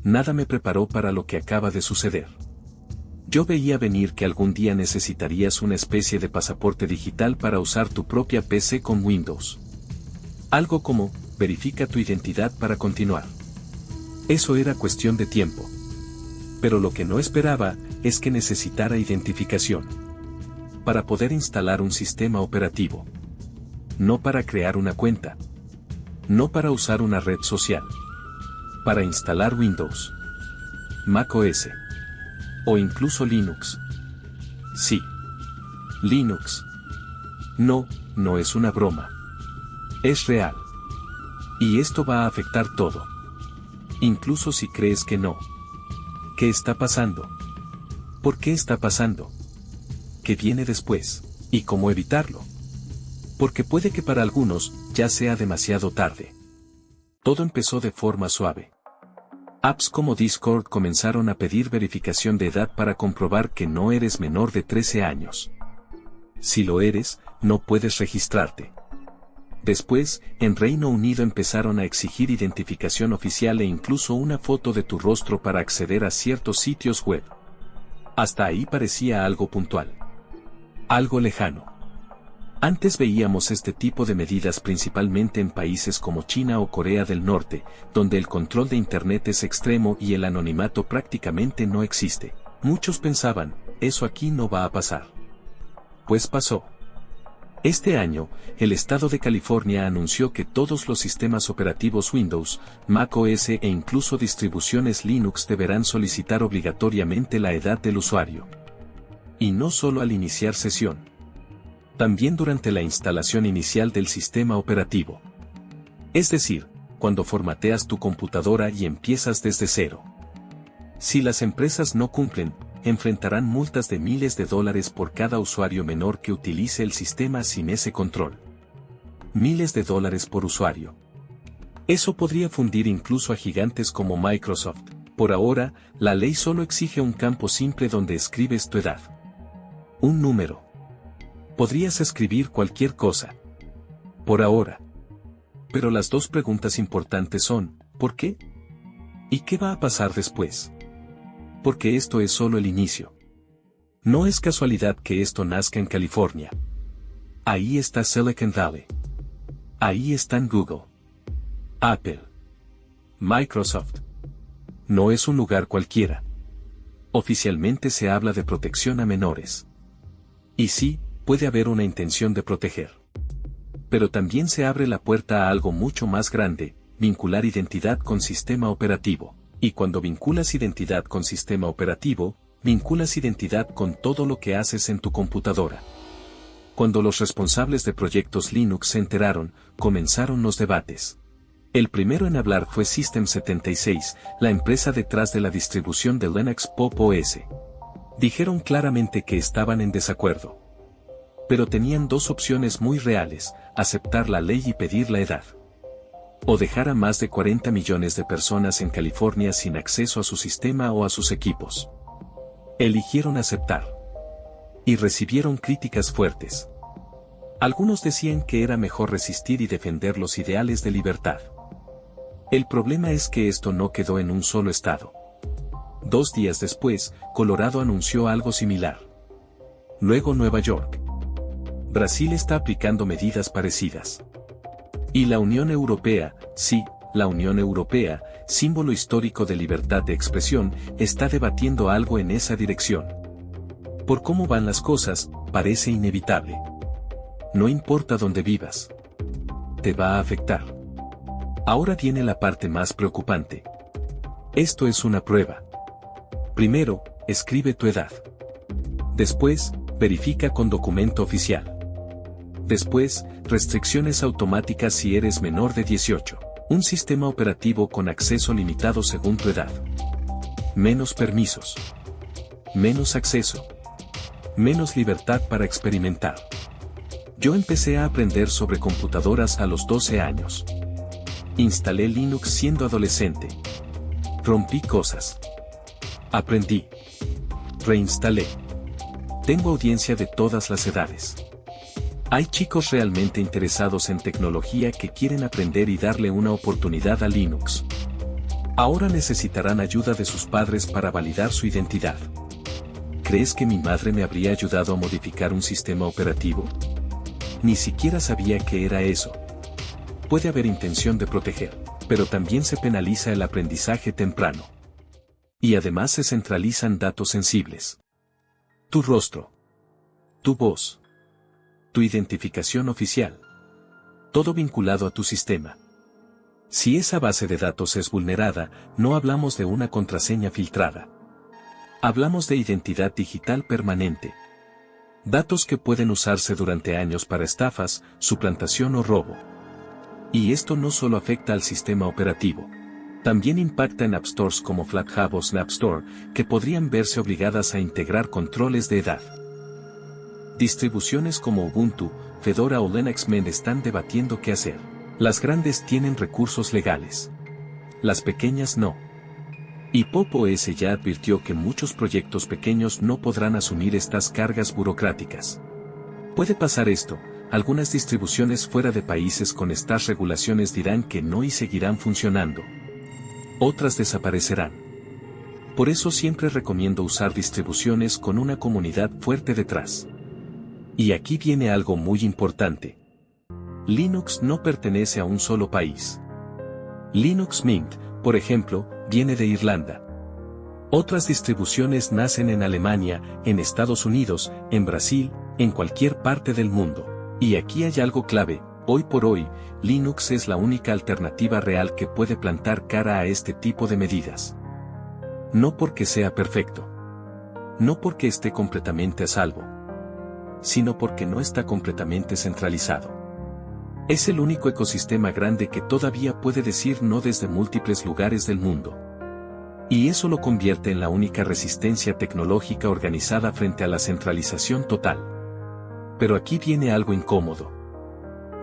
Nada me preparó para lo que acaba de suceder. Yo veía venir que algún día necesitarías una especie de pasaporte digital para usar tu propia PC con Windows. Algo como, verifica tu identidad para continuar. Eso era cuestión de tiempo. Pero lo que no esperaba, es que necesitara identificación. Para poder instalar un sistema operativo. No para crear una cuenta. No para usar una red social. Para instalar Windows, Mac OS. O incluso Linux. Sí. Linux. No, no es una broma. Es real. Y esto va a afectar todo. Incluso si crees que no. ¿Qué está pasando? ¿Por qué está pasando? ¿Qué viene después? ¿Y cómo evitarlo? Porque puede que para algunos ya sea demasiado tarde. Todo empezó de forma suave. Apps como Discord comenzaron a pedir verificación de edad para comprobar que no eres menor de 13 años. Si lo eres, no puedes registrarte. Después, en Reino Unido empezaron a exigir identificación oficial e incluso una foto de tu rostro para acceder a ciertos sitios web. Hasta ahí parecía algo puntual. Algo lejano. Antes veíamos este tipo de medidas principalmente en países como China o Corea del Norte, donde el control de Internet es extremo y el anonimato prácticamente no existe. Muchos pensaban, eso aquí no va a pasar. Pues pasó. Este año, el estado de California anunció que todos los sistemas operativos Windows, Mac OS e incluso distribuciones Linux deberán solicitar obligatoriamente la edad del usuario. Y no solo al iniciar sesión. También durante la instalación inicial del sistema operativo. Es decir, cuando formateas tu computadora y empiezas desde cero. Si las empresas no cumplen, enfrentarán multas de miles de dólares por cada usuario menor que utilice el sistema sin ese control. Miles de dólares por usuario. Eso podría fundir incluso a gigantes como Microsoft. Por ahora, la ley solo exige un campo simple donde escribes tu edad. Un número. Podrías escribir cualquier cosa. Por ahora. Pero las dos preguntas importantes son, ¿por qué? ¿Y qué va a pasar después? Porque esto es solo el inicio. No es casualidad que esto nazca en California. Ahí está Silicon Valley. Ahí están Google, Apple, Microsoft. No es un lugar cualquiera. Oficialmente se habla de protección a menores. Y sí, puede haber una intención de proteger. Pero también se abre la puerta a algo mucho más grande, vincular identidad con sistema operativo. Y cuando vinculas identidad con sistema operativo, vinculas identidad con todo lo que haces en tu computadora. Cuando los responsables de proyectos Linux se enteraron, comenzaron los debates. El primero en hablar fue System76, la empresa detrás de la distribución de Linux Pop OS. Dijeron claramente que estaban en desacuerdo. Pero tenían dos opciones muy reales, aceptar la ley y pedir la edad. O dejar a más de 40 millones de personas en California sin acceso a su sistema o a sus equipos. Eligieron aceptar. Y recibieron críticas fuertes. Algunos decían que era mejor resistir y defender los ideales de libertad. El problema es que esto no quedó en un solo estado. 2 días después, Colorado anunció algo similar. Luego Nueva York. Brasil está aplicando medidas parecidas. Y la Unión Europea, sí, la Unión Europea, símbolo histórico de libertad de expresión, está debatiendo algo en esa dirección. Por cómo van las cosas, parece inevitable. No importa dónde vivas. Te va a afectar. Ahora viene la parte más preocupante. Esto es una prueba. Primero, escribe tu edad. Después, verifica con documento oficial. Después, restricciones automáticas si eres menor de 18. Un sistema operativo con acceso limitado según tu edad. Menos permisos. Menos acceso. Menos libertad para experimentar. Yo empecé a aprender sobre computadoras a los 12 años. Instalé Linux siendo adolescente. Rompí cosas. Aprendí. Reinstalé. Tengo audiencia de todas las edades. Hay chicos realmente interesados en tecnología que quieren aprender y darle una oportunidad a Linux. Ahora necesitarán ayuda de sus padres para validar su identidad. ¿Crees que mi madre me habría ayudado a modificar un sistema operativo? Ni siquiera sabía qué era eso. Puede haber intención de proteger, pero también se penaliza el aprendizaje temprano. Y además se centralizan datos sensibles. Tu rostro. Tu voz. Tu identificación oficial. Todo vinculado a tu sistema. Si esa base de datos es vulnerada, no hablamos de una contraseña filtrada. Hablamos de identidad digital permanente. Datos que pueden usarse durante años para estafas, suplantación o robo. Y esto no solo afecta al sistema operativo. También impacta en App Stores como FlatHub o Snap Store, que podrían verse obligadas a integrar controles de edad. Distribuciones como Ubuntu, Fedora o Linux Mint están debatiendo qué hacer. Las grandes tienen recursos legales. Las pequeñas no. Y Pop! OS ya advirtió que muchos proyectos pequeños no podrán asumir estas cargas burocráticas. Puede pasar esto, algunas distribuciones fuera de países con estas regulaciones dirán que no y seguirán funcionando. Otras desaparecerán. Por eso siempre recomiendo usar distribuciones con una comunidad fuerte detrás. Y aquí viene algo muy importante. Linux no pertenece a un solo país. Linux Mint, por ejemplo, viene de Irlanda. Otras distribuciones nacen en Alemania, en Estados Unidos, en Brasil, en cualquier parte del mundo. Y aquí hay algo clave, hoy por hoy, Linux es la única alternativa real que puede plantar cara a este tipo de medidas. No porque sea perfecto. No porque esté completamente a salvo. Sino porque no está completamente centralizado. Es el único ecosistema grande que todavía puede decir no desde múltiples lugares del mundo. Y eso lo convierte en la única resistencia tecnológica organizada frente a la centralización total. Pero aquí viene algo incómodo.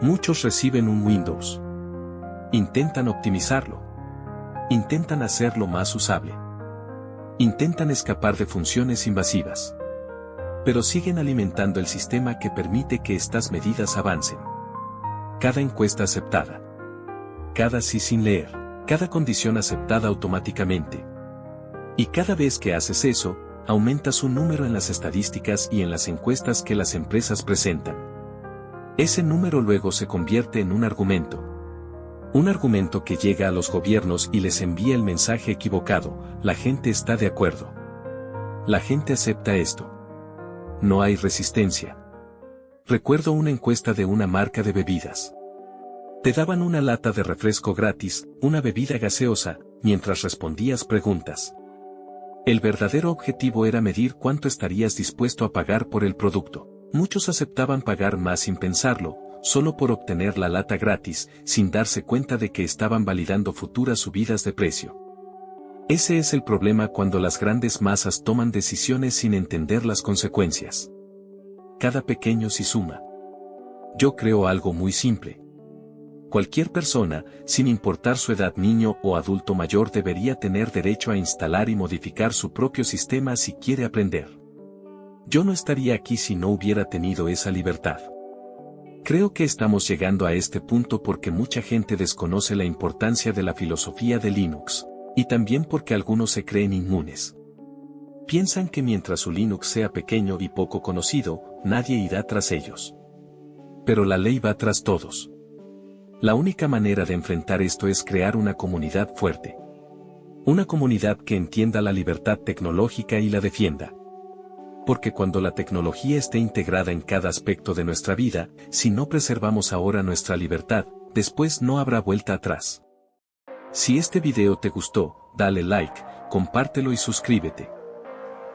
Muchos reciben un Windows. Intentan optimizarlo. Intentan hacerlo más usable. Intentan escapar de funciones invasivas. Pero siguen alimentando el sistema que permite que estas medidas avancen. Cada encuesta aceptada. Cada sí sin leer. Cada condición aceptada automáticamente. Y cada vez que haces eso, aumentas un número en las estadísticas y en las encuestas que las empresas presentan. Ese número luego se convierte en un argumento. Un argumento que llega a los gobiernos y les envía el mensaje equivocado, la gente está de acuerdo. La gente acepta esto. No hay resistencia. Recuerdo una encuesta de una marca de bebidas. Te daban una lata de refresco gratis, una bebida gaseosa, mientras respondías preguntas. El verdadero objetivo era medir cuánto estarías dispuesto a pagar por el producto. Muchos aceptaban pagar más sin pensarlo, solo por obtener la lata gratis, sin darse cuenta de que estaban validando futuras subidas de precio. Ese es el problema cuando las grandes masas toman decisiones sin entender las consecuencias. Cada pequeño sí suma. Yo creo algo muy simple. Cualquier persona, sin importar su edad, niño o adulto mayor, debería tener derecho a instalar y modificar su propio sistema si quiere aprender. Yo no estaría aquí si no hubiera tenido esa libertad. Creo que estamos llegando a este punto porque mucha gente desconoce la importancia de la filosofía de Linux, y también porque algunos se creen inmunes. Piensan que mientras su Linux sea pequeño y poco conocido, nadie irá tras ellos. Pero la ley va tras todos. La única manera de enfrentar esto es crear una comunidad fuerte. Una comunidad que entienda la libertad tecnológica y la defienda. Porque cuando la tecnología esté integrada en cada aspecto de nuestra vida, si no preservamos ahora nuestra libertad, después no habrá vuelta atrás. Si este video te gustó, dale like, compártelo y suscríbete.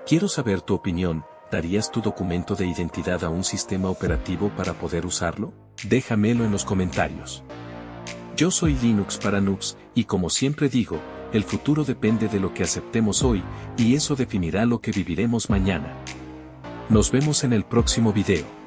Quiero saber tu opinión. ¿Darías tu documento de identidad a un sistema operativo para poder usarlo? Déjamelo en los comentarios. Yo soy Linux para Noobs, y como siempre digo, el futuro depende de lo que aceptemos hoy, y eso definirá lo que viviremos mañana. Nos vemos en el próximo video.